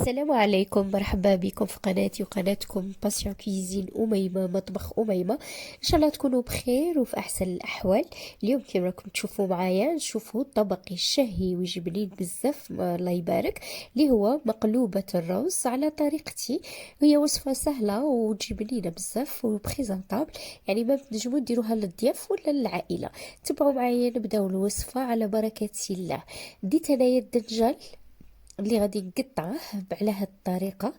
السلام عليكم، مرحبا بكم في قناتي وقناتكم باسيون كويزين أميمة، مطبخ أميمة. إن شاء الله تكونوا بخير وفي أحسن الأحوال. اليوم كما راكم تشوفوا معايا نشوفوا طبق الشهي وجبنين بزاف، الله يبارك، اللي هو مقلوبة الرز على طريقتي. هي وصفة سهلة وجبنينة بزاف وبريزونطابل، يعني ما تنجموا ديروها للضياف ولا للعائلة. تبعوا معايا نبداو الوصفة على بركة الله. ديت هنايا الدجاج اللي غادي نقطعه على هاد الطريقه،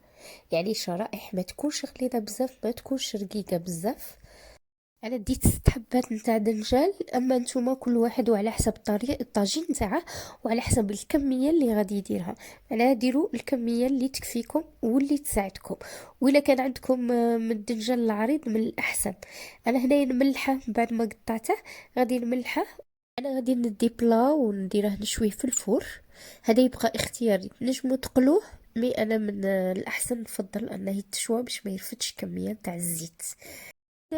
يعني شرائح ما تكونش غليظه بزاف ما تكونش رقيقه بزاف. انا ديت 6 حبات نتاع دنجال، اما نتوما كل واحد وعلى حسب طريقه الطاجين نتاعه وعلى حسب الكميه اللي غادي يديرها. معناها ديروا الكميه اللي تكفيكم واللي تساعدكم، وإلا كان عندكم من الدنجال العريض من الاحسن. انا هنايا نملحه بعد ما قطعته، غادي نملحه. انا غادي ندي بلا ونديره نشويه في الفور. هذا يبقى اختياري، نجمو تقلوه، مي انا من الاحسن نفضل انه يتشوى باش ما يرفدش كميه تاع الزيت.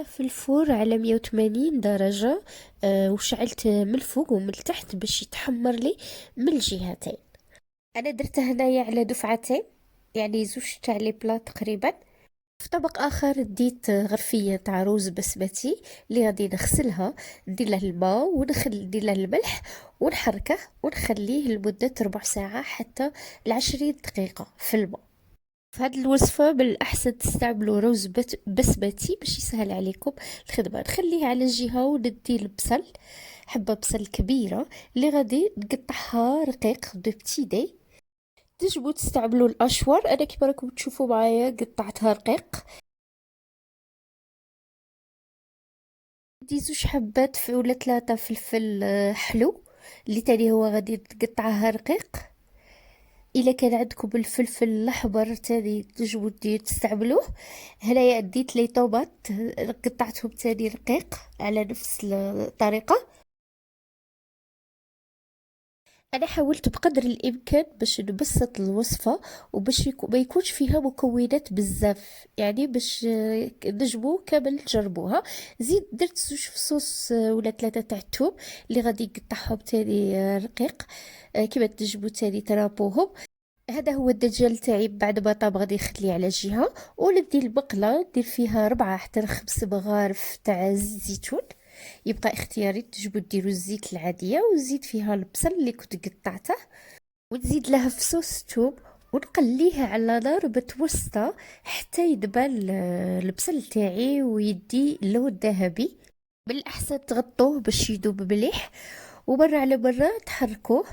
في الفور على 180 درجه. وشعلت من الفوق ومن التحت باش يتحمر لي من الجهتين. انا درته هنايا على دفعتين، يعني زوج تاع لي بلا تقريبا. في طبق اخر ديت غرفيه تاع روز بسمتي اللي غادي نغسلها، ندير له الماء ندير له الملح ونحركه ونخليه لمده ربع ساعه حتى ل20 دقيقه في الماء. في هذه الوصفه بالاحسن تستعملوا روز بسمتي باش يسهل عليكم الخدمه. نخليه على جهه وندي البصل، حبه بصل كبيره اللي غادي نقطعها رقيق دو بتي دي. تنجموا تستعملوا الاشوار، انا كيما راكم تشوفوا معايا قطعتها رقيق. دي 2 حبات ولا 3 فلفل حلو، اللي تاني هو غادي تقطعها رقيق. الا كان عندكم الفلفل الاحمر تاني تنجموا تستعملوه. هنايا ديت لي طوماط، قطعتهم تاني رقيق على نفس الطريقة. انا حاولت بقدر الامكان باش نبسط الوصفه وباش ما يكونش فيها مكونات بزاف، يعني باش نجمو كامل نجربوها. زيد درت 2 فصوص ولا 3 تاع الثوم اللي غادي نقطعهم تاني رقيق، كيما تنجمو تاني ترابوهم. هذا هو الدجاج تاعي بعد ما طاب، غادي نخليه على جهه وندير المقله ندير فيها 4 حتى ل5 مغارف تاع زيت زيتون. يبقى اختياري، تجبو ديروا الزيت العاديه وزيد فيها البصل اللي كنت قطعته، ونزيد لها فصوص ثوم ونقليه على نار متوسطه حتى يدبل البصل تاعي ويدي اللون الذهبي. بالاحسن تغطوه باش يذوب مليح، ومره على مره تحركوه.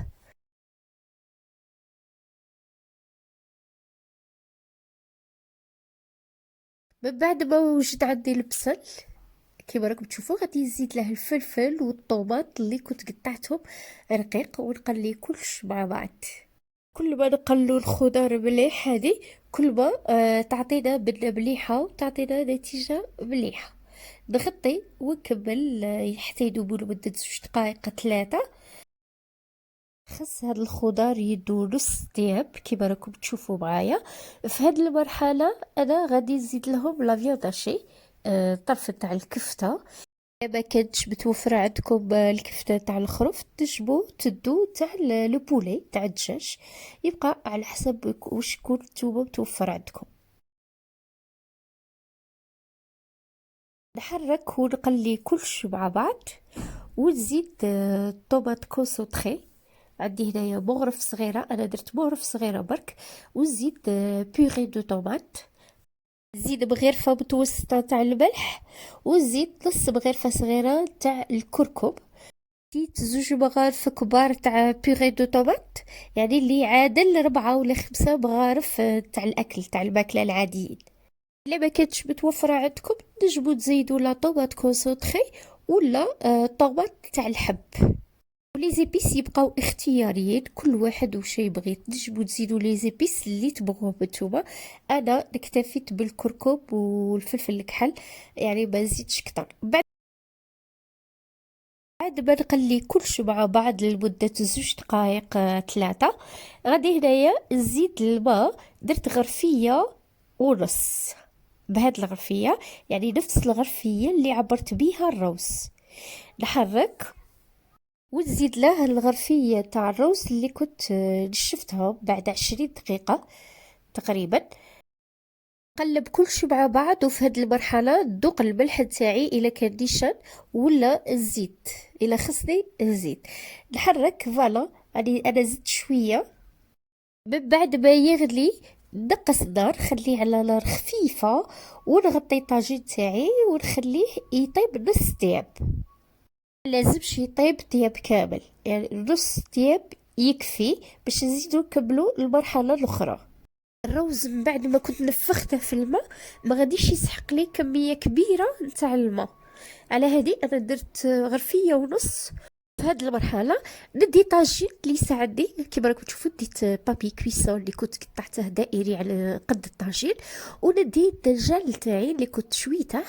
من بعد ما وجد عندي البصل كيما راكم تشوفوا، غادي نزيد له الفلفل والطوماط اللي كنت قطعتهم رقيق ونقلي كلش مع بعض. كل ما نقلو الخضار مليح هذه، كل ما تعطينا بنة مليحة وتعطينا نتيجة مليحة. نغطي ونكمل حتى يذوبوا لمدة 2 دقائق 3. خص هاد الخضار يدو نص طياب كيما راكم تشوفوا معايا. في هاد المرحلة انا غادي نزيد لهم لا فيانداشي، طرف تاع الكفتة. ما كانتش متوفرة عندكم الكفتة تاع الخروف، تنجمو تدو تاع لو بولي تاع الدجاج، يبقى على حسب واش يكون نتوما متوفر عندكم. نحرك ونقلي كلش مع بعض، ونزيد طوماط كونسونطري. عندي هنايا مغرف صغيرة، انا درت مغرف صغيرة برك، ونزيد بيغي دو طوماط. زيد بغرفة متوسطة تاع الملح، وزيد نص بغرفة صغيرة تاع الكركم. زيد 2 مغارف كبار تاع بيغي دو طوماط، يعني اللي يعادل 4 ولا 5 مغارف تاع الأكل تاع الماكلة العاديين. إلا ما كانتش متوفرة عندكم تنجمو تزيدو لا طوماط كونسونطري ولا طوماط تاع الحب. ولي زيبيس يبقاو اختياريين، كل واحد وش يبغي، تنجمو تزيدو لي زيبيس اللي تبغوه نتوما. انا اكتفيت بالكركم والفلفل الكحل، يعني ما نزيدش كتر. بعد ما نقلي كلش مع بعض لمدة 2 دقائق 3، غادي هنايا نزيد الماء. درت غرفية ونص، بهاد الغرفية، يعني نفس الغرفية اللي عبرت بيها الروز. نحرك ونزيد له الغرفية تاع الروز اللي كنت نشفتها بعد 20 دقيقة. تقريبا. قلب كل شي مع بعض، وفي هاد المرحلة ندوق الملح نتاعي إلا كان نيشان ولا الزيت، إلا خصني الزيت نحرك. فوالا يعني أنا زدت شوية. من بعد ما يغلي نقص النار، خليه على نار خفيفة، ونغطي الطاجين تاعي ونخليه يطيب نص طياب. لازمش يطيب طياب كامل، يعني نص طياب يكفي باش نزيدو نكملو المرحلة الأخرى. الروز من بعد ما كنت نفخته في الماء ما غاديش يسحق لي كمية كبيرة نتاع الماء. على هادي انا درت غرفية ونص. في هاد المرحلة ندي طاجين اللي يساعدني، كيما راكم تشوفوا ديت بابي كويسون اللي كنت قطعته دائري على قد الطاجين، وندي الدجاج تاعي اللي كنت شويته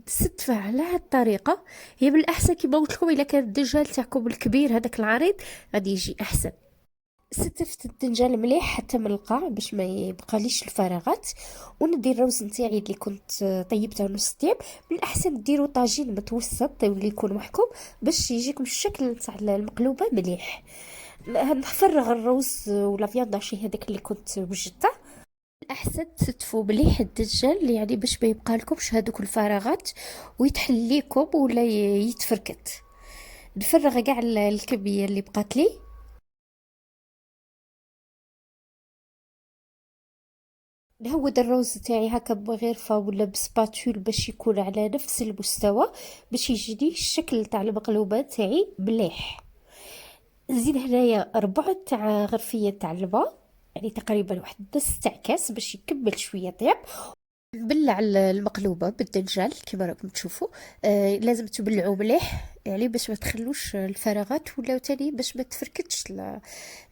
ستفه على هاد الطريقة. هي من الأحسن كيما قلت لكم إلا كان الدجاج تاعكم الكبير هذاك العريض غادي يجي أحسن. ستفت الدنجال مليح حتى من القاع باش ما يبقاليش الفراغات. وندير الروز نتاعي اللي كنت طيبته نص طياب. من الاحسن ديروا طاجين متوسط واللي يكون محكوم باش يجيكم الشكل نتاع المقلوبه مليح. نفرغ الروز ولا فيانداشي هذاك اللي كنت وجدته. الاحسن تستفوا مليح الدجال يعني باش ما يبقى لكمش هذوك الفراغات ويتحل لكم ولا يتفركت. نفرغ كاع الكميه اللي بقات لي. نهود الروز تاعي هكا بغرفة ولا بسباتول باش يكون على نفس المستوى، باش يجيني الشكل تاع المقلوبة تاعي مليح. نزيد هنايا ربع تاع غرفية تاع الماء، يعني تقريبا واحد نص تاع كاس باش يكمل شوية طياب. نبلع المقلوبة بالدنجال كما راكم تشوفوا. لازم تبلعوا مليح يعني باش ما تخلوش الفراغات، ولا تاني باش ما تفركتش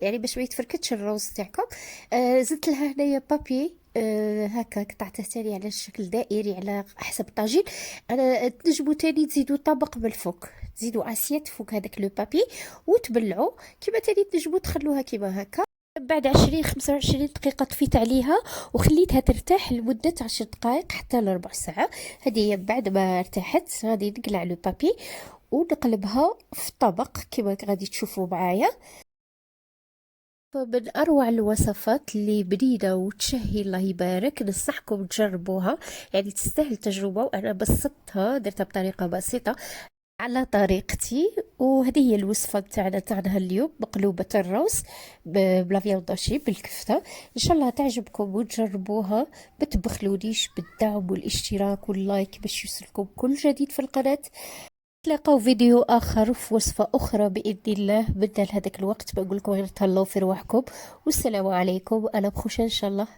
يعني باش ما يتفركتش الروز تاعكم. زدت لها هنايا بابي هكا قطعته تاني على الشكل دائري على حسب الطاجين. انا تنجموا تاني تزيدوا طبق من الفوق، تزيدوا اسيت فوق هذاك لو بابي وتبلعوا. كيما تاني تنجموا تخلوها كيما هكا. بعد 20 25 دقيقة طفيت عليها وخليتها ترتاح لمدة 10 دقائق حتى لربع ساعة. هذه بعد ما ارتاحت غادي نقلع لو بابي ونقلبها في طبق كما غادي تشوفوا معايا. فمن أروع الوصفات اللي بنينة وتشهي الله يبارك، ننصحكم تجربوها، يعني تستاهل تجربة. وأنا بسطتها درتها بطريقة بسيطة على طريقتي. وهذه هي الوصفة تاعنا اليوم، مقلوبة الروز بلا فياند هاشي بالكفتة. ان شاء الله تعجبكم وتجربوها. ما تبخلونيش بالدعم والاشتراك واللايك باش يوصلكم كل جديد في القناة. نتلاقاو فيديو اخر في وصفة اخرى باذن الله. بدل هذاك الوقت بقول لكم غير تهلاو في رواحكم، والسلام عليكم، انا بخوشة ان شاء الله.